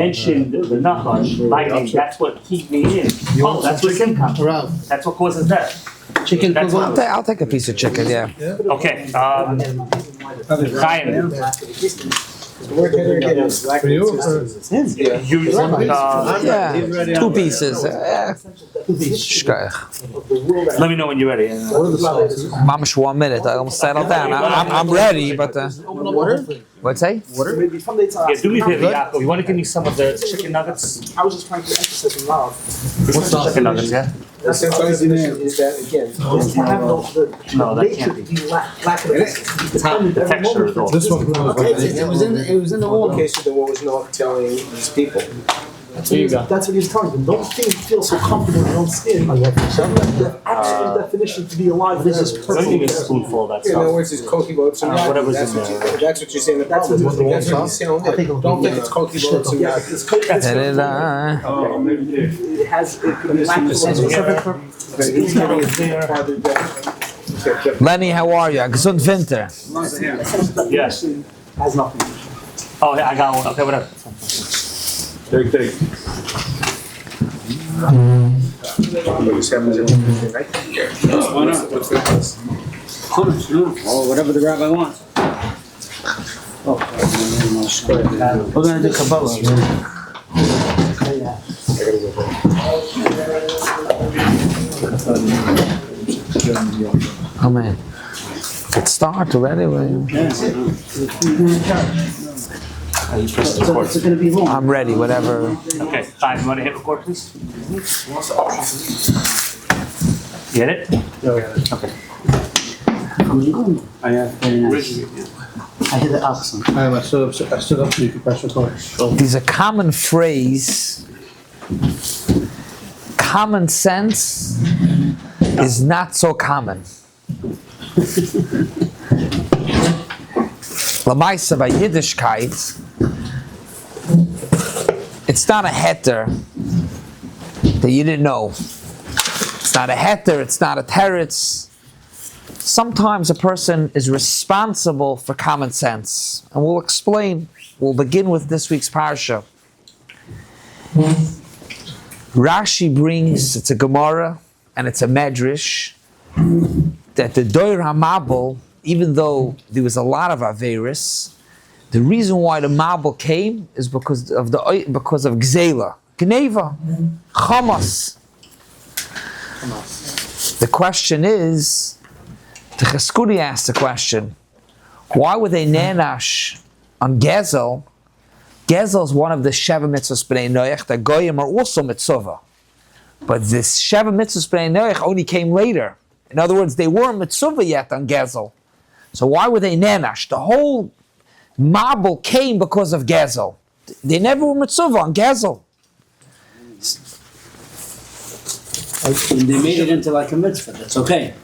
mentioned the Nachum, lightning, that's what heat me in. Oh, that's what sin comes. That's what causes death. Chicken. I'll take a piece of chicken, yeah. Okay, Chaim. For you? Yeah, 2 pieces. Let me know when you're ready. Mamash 1 minute. I'll settle down. I'm ready, but what's that? Water? Yeah, do me a favor, Yaakov. You want to give me some of the chicken nuggets? I was just trying to emphasize love. What's the chicken nuggets? Yeah. That's the is that again? No, that can't be. The texture is all. This one. It was in the wall. Okay, so then what was Noah telling these people? That's what he was telling them. Don't feel so comfortable in your own skin. The absolute definition to be alive is just Don't give me a spoonful of that In other stuff. words, it's koki boats and whatever's that's in what there. that's what you're saying. That's what you're saying. Don't think it's koki boats and it has specific purpose. Lenny, how are you? Gesund Winter. Yes. Has nothing. Oh, yeah, I got one. Okay, whatever. Take. Why not? Or whatever the rabbi wants. We're going to do Kabbalah. Oh man. It started already. So it's going to be long. I'm ready, whatever. Okay, Chaim, you want to hit record, please? Get it? Okay. I hit the accent. I stood up so you could press record. There's a common phrase. Common sense is not so common. Lamaisa by Yiddishkeit, it's not a heter that you didn't know. It's not a heter, it's not a teretz. Sometimes a person is responsible for common sense. And we'll explain. We'll begin with this week's parsha. Rashi brings, it's a Gemara, and it's a Medrash, that the Doir HaMabel, even though there was a lot of Averis, the reason why the Mabel came is because of Gzela, Gneva, Chamas. The question is, the Cheskuni asked the question, why were they nanash on Gezel? Gezel is one of the Sheva Mitzvahs B'nai Noach, the Goyim are also Mitzvah. But this Sheva Mitzvahs B'nai Noach only came later. In other words, they weren't Mitzvah yet on Gezel. So why were they nanash? The whole Mabel came because of Gezel. They never were Mitzvah on Gezel. And they made it into like a mitzvah. That's okay.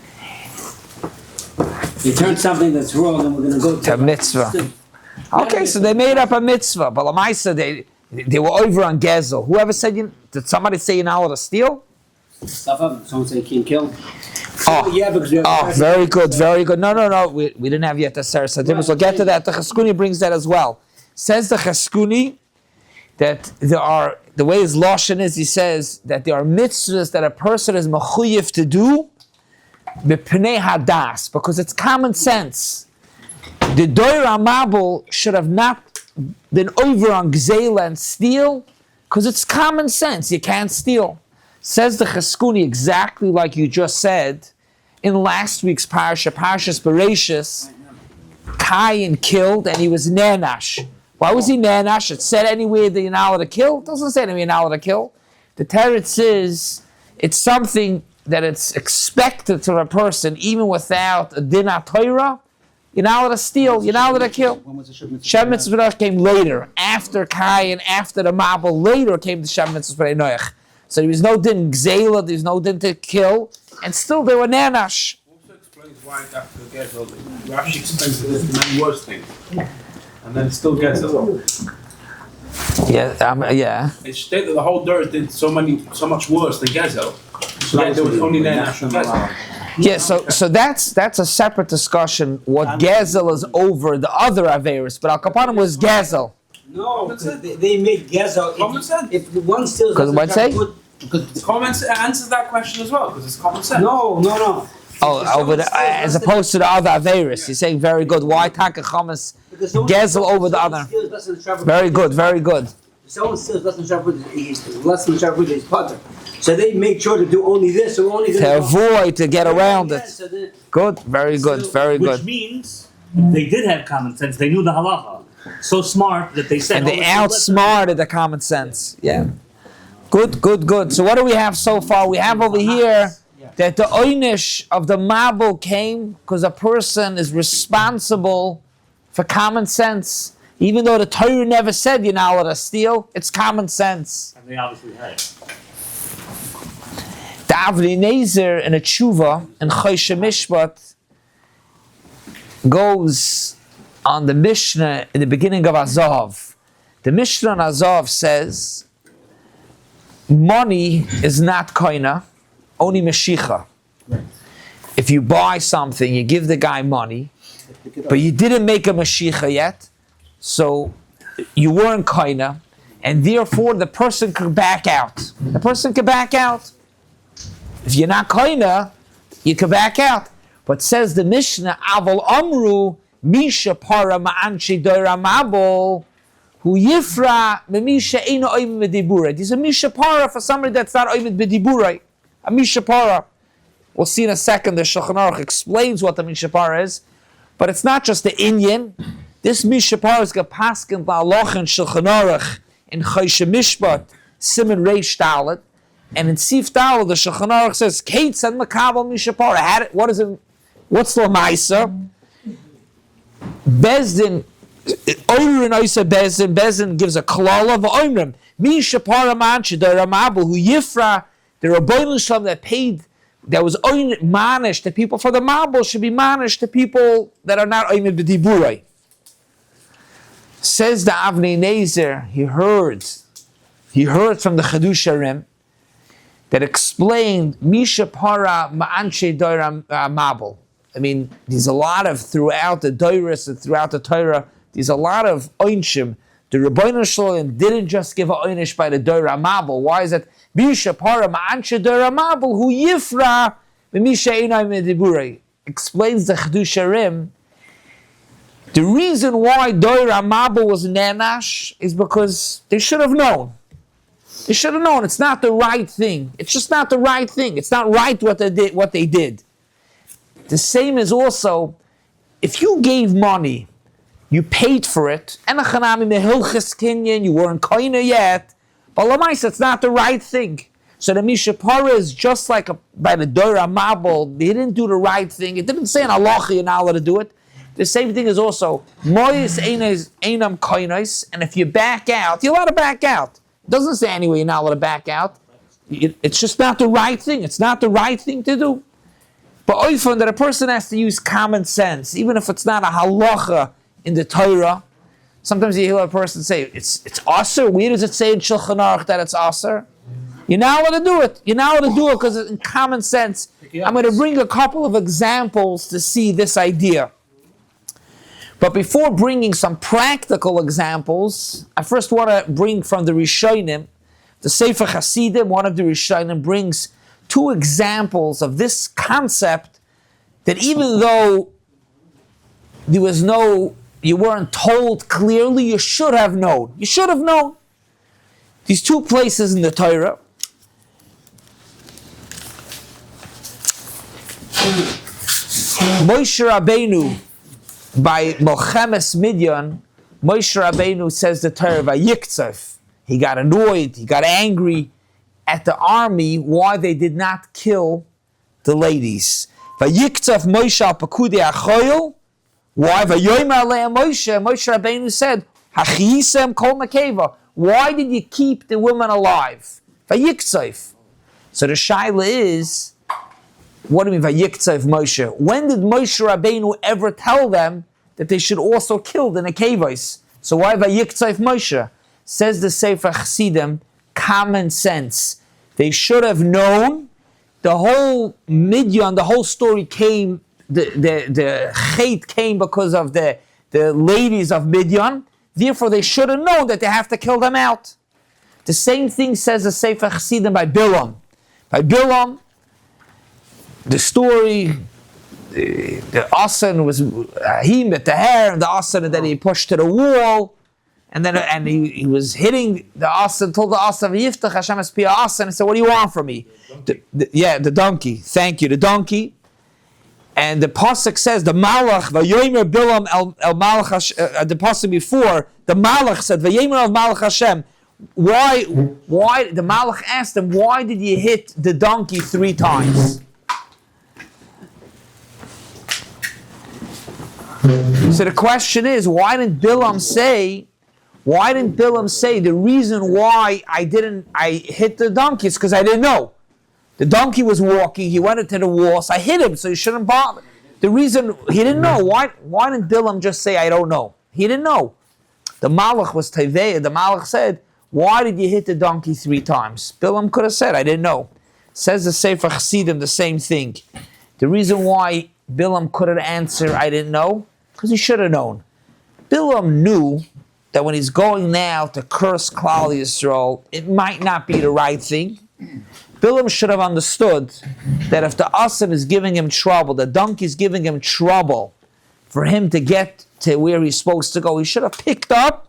They turned something that's wrong, and we're going to go to a mitzvah. Okay, so they made up a mitzvah, but Lamaisa, they were over on Gezel. Whoever said, did somebody say you're not allowed to steal? Stuff up. Someone say you can't kill. Oh, yeah, because very good, very good. No. We didn't have yet the Sarah. We'll get to that. The Cheskuni brings that as well. Says the Cheskuni that there are, the way his Lashon is, he says that there are mitzvahs that a person is mechuyev to do, b'pnei hadas, because it's common sense. The Doir HaMabel should have not been over on Gzela and steal, because it's common sense. You can't steal. Says the Cheskuni exactly like you just said in last week's parsha, PARSHAS Bereshis. Cain killed and he was nanash. Why was he nanash? It said anywhere that you're not allowed to kill. It doesn't say anywhere you're not allowed to kill. The teretz is it's something that it's expected to a person even without a din Torah. You're not allowed to steal. You're not allowed to kill. Shem Mitzvah came later, after Cain, after the Mabel. Later came the Shem Mitzvah Noach. So there was no din Gzela, there was no din to kill, and still they were nanash. Also explains why after Gezel, Rashi explains that there's many worse things, and then it still gets it. Yeah. It's stated that the whole dirt did so much worse than Gezel. So that there was only nanash and Gezel. Yeah, so that's a separate discussion. What Gezel is over the other Averis, but Al Kapanim was Gezel. No, because they made gezel. Common sense. If the one steals, Because what'd say? Because common sense answers that question as well, because it's common sense. No. Oh, over the, as opposed to the other Averis. You're saying very good. Why Taka Chamas Gezel over the other? Very good, very good. If someone steals less than Shabbat, his potter. So they make sure to do only this or only this. To avoid, to get around it. Good, very good, very Which good. means they did have common sense. They knew the halacha. So smart that they said. And they outsmarted the common sense. Yeah. Good, good, good. So what do we have so far? We have over here that the oynish of the mabul came because a person is responsible for common sense. Even though the Torah never said you're not allowed to steal, it's common sense. And they obviously had it. The Avnei Nezer in a tshuva in Choshe Mishpat goes on the Mishnah in the beginning of Azov. The Mishnah on Azov says, money is not koina, only meshicha. If you buy something, you give the guy money, but you didn't make a meshicha yet, so you weren't koina, and therefore the person could back out. The person could back out. If you're not koina, you could back out. But says the Mishnah, Aval Amru, Misha para ma'anchi doira mabol, who yifra memisha eino oimid b'dibura. There's a misha para for somebody that's not oimid b'dibura. A misha para. We'll see in a second. The Shulchan Aruch explains what the misha para is, but it's not just the Inyan. This misha para is gepasken ba'aloch and Shulchan Aruch in Choshe Mishpat Siman Reish Dalet, and in Sif Dalet the Shulchan Aruch says Kates and Makabel misha para. What is it? What's the Maisa? Bezdin, Oyrin Oisa Bezdin gives a klala of Oyrim. Mi Shapara Manchi, the Ramabu, who Yifra, the Rabbi Shalom that paid, that was Oyrin Manish, the people for the Mabul should be Manish, the people that are not Oyrin B'diburai. Says the Avnei Nezer, he heard from the Chedusharim that explained Mi Shapara Ma'anche Doira Mabul. I mean, there's a lot of, throughout the Doiris and throughout the Torah, there's a lot of Oinshim. The Rabbeinu Shalom didn't just give a Oinish by the Doira Mabul. Why is it? Bisha para ma'anche Doira Mabul, who yifra, b'misha einay mediburei. Explains the Chedusharim. The reason why Doira Mabul was nenash is because they should have known. They should have known it's not the right thing. It's just not the right thing. It's not right what they did. The same is also, if you gave money, you paid for it, and you weren't koina yet, but Lamais, it's not the right thing. So the Mishapara is just like by the Doira Mabul, they didn't do the right thing. It didn't say in Allah you're not allowed to do it. The same thing is also, Mois Einam koinos, and if you back out, you're allowed to back out. It doesn't say anyway you're not allowed to back out. It's just not the right thing. It's not the right thing to do. But often that a person has to use common sense, even if it's not a halacha in the Torah. Sometimes you hear a person say, it's aser. Where does it say in Shulchan Aruch that it's aser? You're not allowed to do it. You're not allowed to do it because in common sense. I'm going to bring a couple of examples to see this idea. But before bringing some practical examples, I first want to bring from the Rishonim, the Sefer Hasidim, one of the Rishonim brings two examples of this concept that even though you weren't told clearly, you should have known. You should have known. These two places in the Torah. Moshe Rabbeinu, by Mochemes Midyan, Moshe Rabbeinu says the Torah, Vayiktzef. He got annoyed, he got angry at the army why they did not kill the ladies. Vayiktzef Moshe al Pakudei Achoyel. Why? Vayomer Aleim Moshe. Moshe Rabbeinu said, Hachiyisem kol nekeva. Why did you keep the women alive? Vayiktzef. So the shaila is, what do you mean Vayiktzef Moshe? When did Moshe Rabbeinu ever tell them that they should also kill the nekevos? So why Vayiktzef Moshe? Says the Sefer Chassidim, common sense. They should have known. The whole Midyan, the whole story came, the hate came because of the ladies of Midyan. Therefore, they should have known that they have to kill them out. The same thing says the Sefer Chassidim by Bilam. By Bilam, the story, the Asan was him at the hair, and the Asan that he pushed to the wall, and he was hitting the Asan, told the Asan, Yiftach Hashem Espia Asan, and said, what do you want from me? The donkey. Thank you, the donkey. And the pasuk says the Malach Vayomer Bilam el Malach. The pasuk before the Malach said Vayomer el Malach Hashem. Why? The Malach asked him, why did you hit the donkey 3 times? So the question is, why didn't Bilam say the reason why I hit the donkey is because I didn't know. The donkey was walking, he went into the wall, so I hit him, so you shouldn't bother. The reason, he didn't know. Why didn't Bilam just say, I don't know? He didn't know. The Malach was Teveya. The Malach said, why did you hit the donkey 3 times? Bilam could have said, I didn't know. Says the Sefer Chassidim the same thing. The reason why Bilam couldn't answer, I didn't know, because he should have known. Bilam knew that when he's going now to curse Klal Yisrael, it might not be the right thing. Bilam should have understood that if the Asan is giving him trouble, the donkey is giving him trouble for him to get to where he's supposed to go, he should have picked up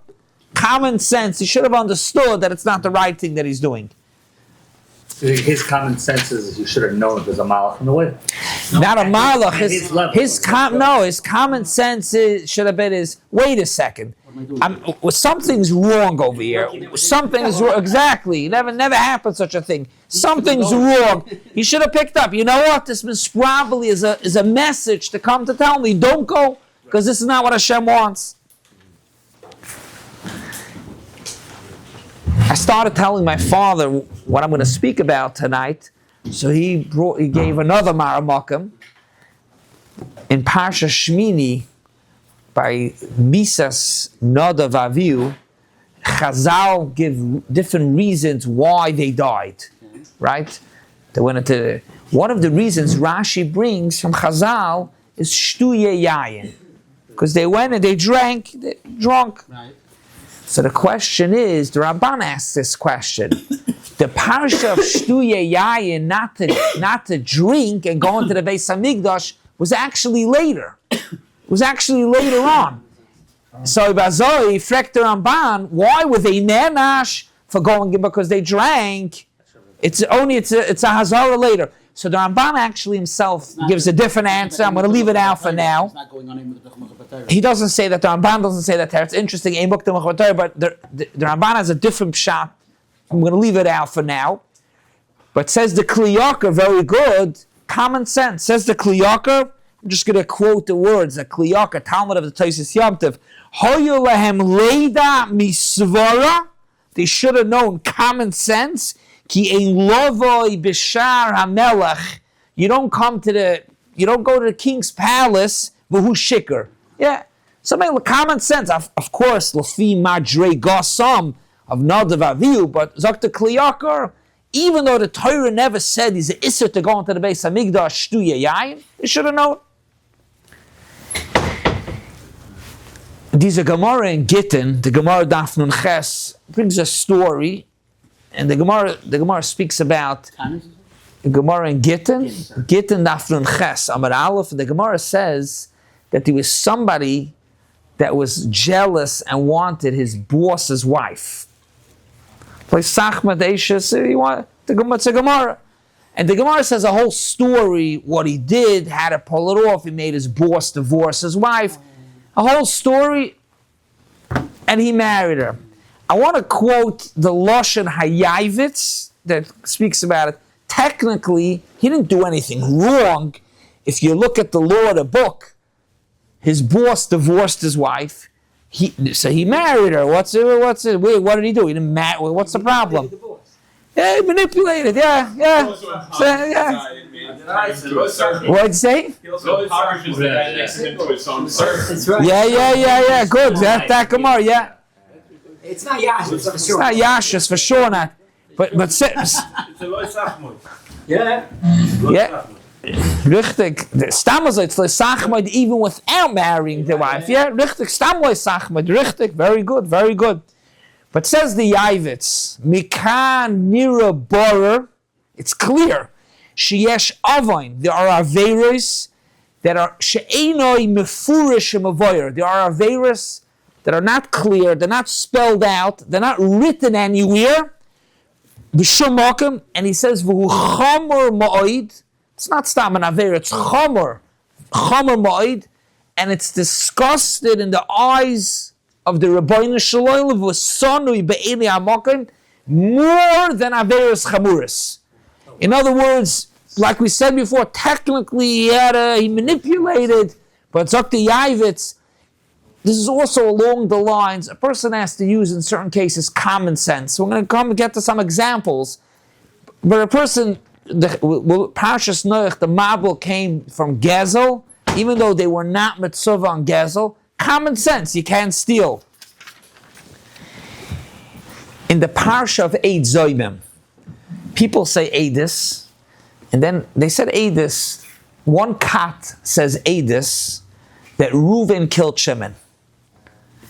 common sense. He should have understood that it's not the right thing that he's doing. His common sense is he should have known there's a malach in the way. Not a malach. His common sense should have been wait a second. Something's wrong over here. Something's wrong. Exactly. Never happened such a thing. Something's wrong. He should have picked up. You know what? This probably is a message to come to tell me, don't go, because this is not what Hashem wants. I started telling my father what I'm going to speak about tonight, so he gave another Maramakim in Parsha Shmini by Misas Nadav Avihu. Chazal give different reasons why they died, right? They went into one of the reasons Rashi brings from Chazal is shtuye yayin, because they went and they drank, drunk. Right. So the question is, the Rabban asks this question: the parsha of shtuye yayin, not to drink and go into the Beis Hamikdash, was actually later. It was actually later on. So Bazoi, frekt the Ramban, why were they nenash for going because they drank? It's a hazara later. So the Ramban actually himself gives a different answer. I'm going to leave it out for now. He doesn't say that. The Ramban doesn't say that. It's interesting, but the Ramban has a different pshat. I'm going to leave it out for now. But says the Kli Yakar, very good, common sense. Says the Kli Yakar, I'm just going to quote the words, the Kli Yakar, Talmud of the Tosfos Yom Tov. Hoyu lehem leida misvara. They should have known common sense. Ki ein lovoi b'shar hamelach. You don't go to the king's palace, v'hu shikr. Yeah, something with common sense. Of course, lefi madrei gasam of Nadav Avihu, but Zakta Kli Yakar, even though the Torah never said he's an isser to go into the Beis Hamikdash shtuye yayin, you should have known. There's a Gemara in Gittin, the Gemara Daf Nun Ches, brings a story, and the Gemara speaks about the Gemara in Gittin Daf Nun Ches, Amar Aleph, and the Gemara says that there was somebody that was jealous and wanted his boss's wife. Like Sachma Deishas, it's a Gemara. And the Gemara says a whole story, what he did, how to pull it off, he made his boss divorce his wife. A whole story, and he married her. I want to quote the Lashon Hayavitz that speaks about it. Technically, he didn't do anything wrong. If you look at the law of the book, his boss divorced his wife. So he married her. What's it? Wait, what did he do? He didn't marry. What's the problem? Yeah, he manipulated. Yeah. What'd you say? He also PARSHAS the guy next to him to his own That's right. Yeah. Good. That Gemara. Yeah. It's not Yashas for sure. It's not Yashas for sure not. But It's a loy sachmoy. Yeah. Richtig, stammazoitz le'sachmod even without marrying the wife. Yeah, richtig, stam le'sachmod. Richtig, very good, very good. But says the Yavitz, Mikan nira borer, it's clear. Sheyesh avoin, there are averos that are she'enoi mefurish mavoyer. There are averos that are not clear, they're not spelled out, they're not written anywhere. B'shumakim, and he says v'hu chamor ma'oid. It's not stam an aver, it's chamor ma'oid, and it's disgusted in the eyes of the Rabbi Shalom v'sanui be'eli hamakim more than averos chamuris. In other words, like we said before, technically he manipulated, but Dr. Yavitz, this is also along the lines, a person has to use in certain cases common sense. We're going to come and get to some examples, but a person, PARSHAS NOACH, the Mabul came from Gezel, even though they were not mitzvah on Gezel, common sense, you can't steal. In the Parsha of Eid Zoymim, people say Eidis, and then they said Eidis, one kat says Eidis, that Reuven killed Shimon.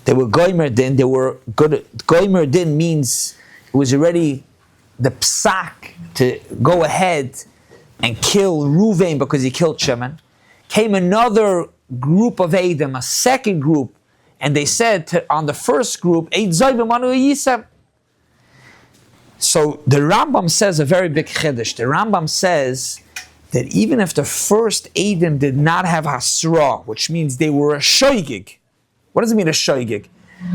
They were goymer din, they were good. Goymer din means it was already the psak to go ahead and kill Reuven because he killed Shimon. Came another group of Edom, a second group, and they said on the first group, Eid Zoybim Manu Yisem. So the Rambam says a very big chiddush. The Rambam says that even if the first Edom did not have Hasra, which means they were a shoygig. What does it mean a shoygig?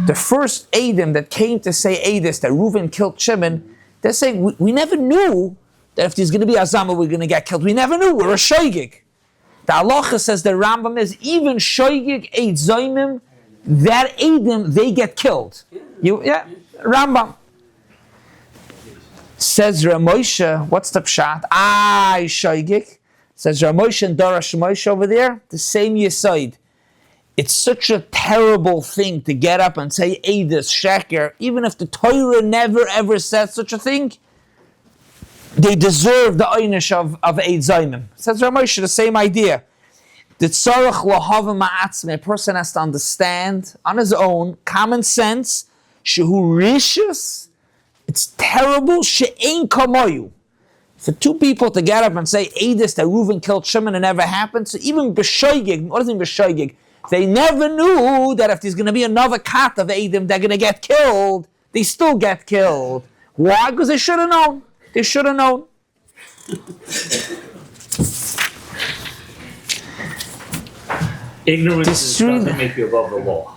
The first Edom that came to say Eidis, that Reuven killed Shimon, they're saying, we never knew that if there's going to be Azama, we're going to get killed. We never knew, we're a shoygig. The halacha says the Rambam is, even shoygig, Eid Zoymim, that Edom, they get killed. Rambam. Says Ramosha, what's the pshat? Shoygig. Says Ramosha and Darash Moshe over there, the same Yesod. It's such a terrible thing to get up and say Eidus, Sheker, even if the Torah never ever said such a thing, they deserve the einish of Eid Zoymim. Says Ramosha, the same idea. The tzarech lahavim ma'atzme, a person has to understand on his own, common sense, shehu rishus, it's terrible, she'ein kamoyu. For two people to get up and say Eidus, that Reuven killed Shimon, and never happened, so even b'shoygig, what does it mean b'shoygig? They never knew that if there's going to be another cat of Edom, they're going to get killed. They still get killed. Why? Because they should have known. They should have known. Ignorance doesn't make you above the law.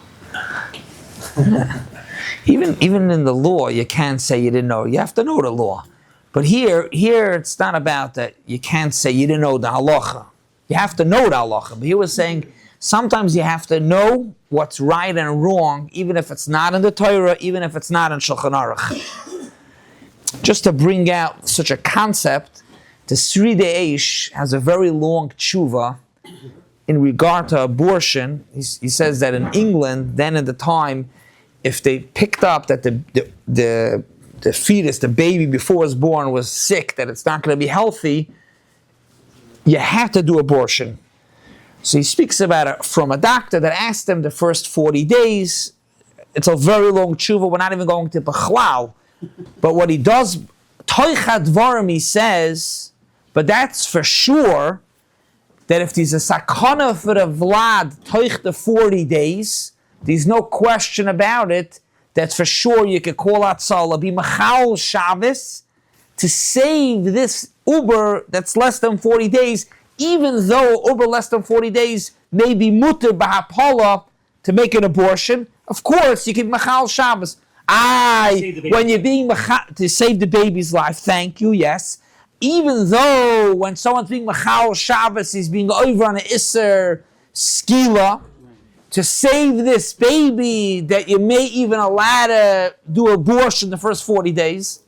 Even in the law, you can't say you didn't know. You have to know the law. But here it's not about that. You can't say you didn't know the halacha. You have to know the halacha. But he was saying, sometimes you have to know what's right and wrong, even if it's not in the Torah, even if it's not in Shulchan Aruch. Just to bring out such a concept, the Sri De'esh has a very long tshuva in regard to abortion. He says that in England, then at the time, if they picked up that the fetus, the baby before it was born was sick, that it's not going to be healthy, you have to do abortion. So he speaks about it from a doctor that asked him the first 40 days. It's a very long tshuva. We're not even going to Bechlal. But what he does, Toichat Dvarim, he says, but that's for sure, that if there's a sakana for the Vlad, Toich the 40 days, there's no question about it, that's for sure you could call out Salah, be Machal Shabbos, to save this Uber that's less than 40 days, even though over less than 40 days may be mutter b'hapala to make an abortion, of course you can machal Shabbos. When you're being machal to save the baby's life, thank you, yes. Even though when someone's being machal Shabbos, he's being over on an Isser skila, to save this baby that you may even allow to do abortion the first 40 days.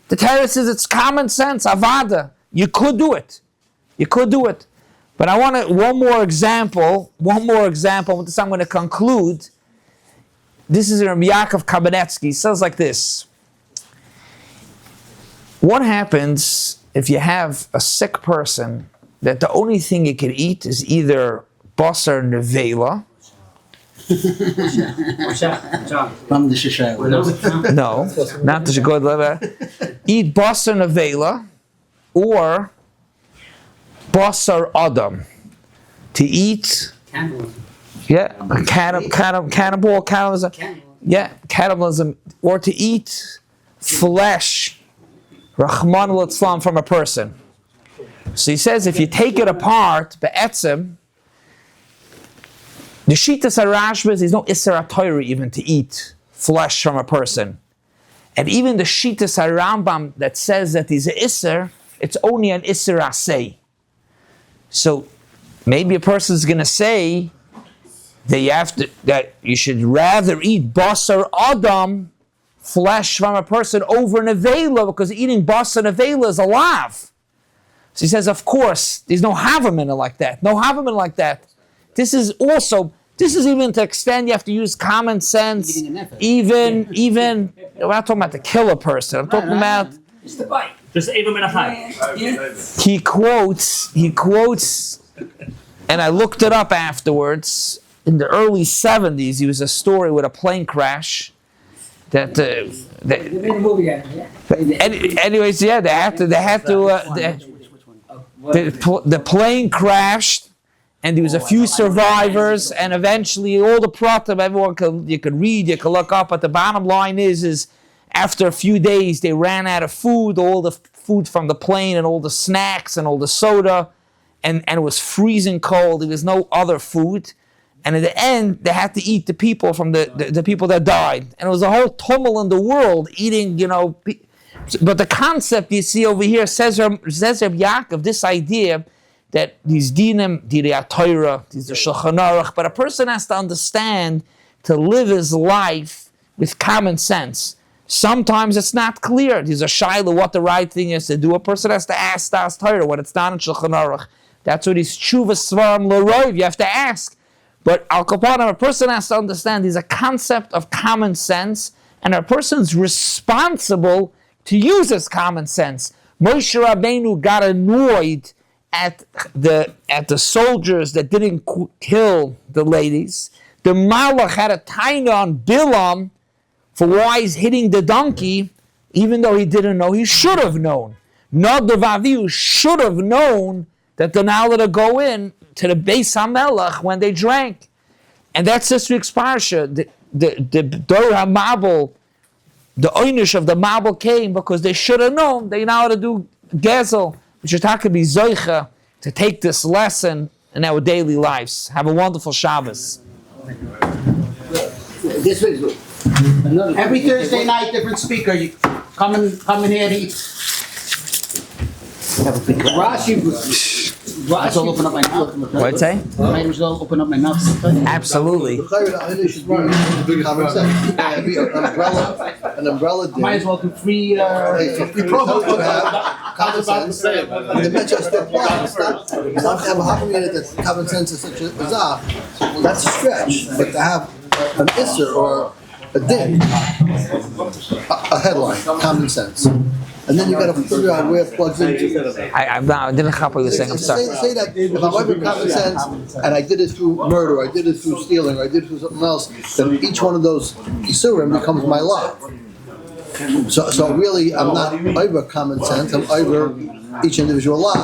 The Torah says it's common sense, avada. You could do it. You could do it. But I want one more example. With this I'm going to conclude. This is Rabbi Yaakov Kabinetsky. He says like this. What happens if you have a sick person that the only thing you can eat is either basar nevela. From the Shisha. No, not the shagod lever. Eat basar nevela or basar adam. To eat, cannibalism. Yeah, cannibalism, or to eat flesh, Rahman al-Islam, from a person. So he says, if you take it apart, be'etzim, the Shitas HaRashbas, there's no Isser HaTorah even to eat flesh from a person. And even the Shitas HaRambam that says that he's an Isser, it's only an Isser Asay. So maybe a person's going to say that you should rather eat basar adam, flesh from a person, over nevela, because eating basar nevela is a lav. So he says, of course, there's no havamina like that. No havamina like that. This is even to extend you have to use common sense. Even, we're not talking about to kill a person. I'm talking about. Just even minachai. He quotes, and I looked it up afterwards. In the early 70s, he was a story with a plane crash. Anyways, yeah, the plane crashed, and there was a few survivors, and eventually all the pratim, you could read, you could look up, but the bottom line is after a few days, they ran out of food, all the food from the plane, and all the snacks, and all the soda, and it was freezing cold. There was no other food. And at the end, they had to eat the people from the people that died. And it was a whole tumult in the world, eating, But the concept you see over here says Reb Yaakov, this idea that these dinim, direi Torah, these are Shulchan Aruch, but a person has to understand to live his life with common sense. Sometimes it's not clear. There's a shaila what the right thing is to do. A person has to ask Das Torah when it's not in Shulchan Aruch. That's what these tshuvas svarim l'roiv. You have to ask. But al kapanim, a person has to understand there's a concept of common sense, and a person's responsible to use his common sense. Moshe Rabbeinu got annoyed at the soldiers that didn't kill the ladies. The Malach had a taina on Bilam for why he's hitting the donkey, even though he didn't know. He should have known. Nadav Avihu should have known that they're not allowed to go in to the Beis HaMelech when they drank. And that's this week's parsha. The Dor HaMabel, the Oynish of the Mabel came because they should have known they know how to do Gezel, which is talking to be Zoicha, to take this lesson in our daily lives. Have a wonderful Shabbos. This week's good. Every Thursday night, different speaker. You come in here and eat. Rashi, I'll open up my mouth. What'd it say? Might as well open up my mouth. Absolutely. An umbrella day. Might as well do free. Common sense. The mention still applies. It's not to have a havamina that common sense is such a bizarre. That's a stretch. But to have an isser or a din, a headline, common sense. And then you got to figure out where it plugs into. I didn't copy what you're saying. I'm sorry. Say that if I'm with common sense and I did it through murder, or I did it through stealing, or I did it through something else, then each one of those isurim becomes my law. So really, I'm not over common sense. I'm over each individual law.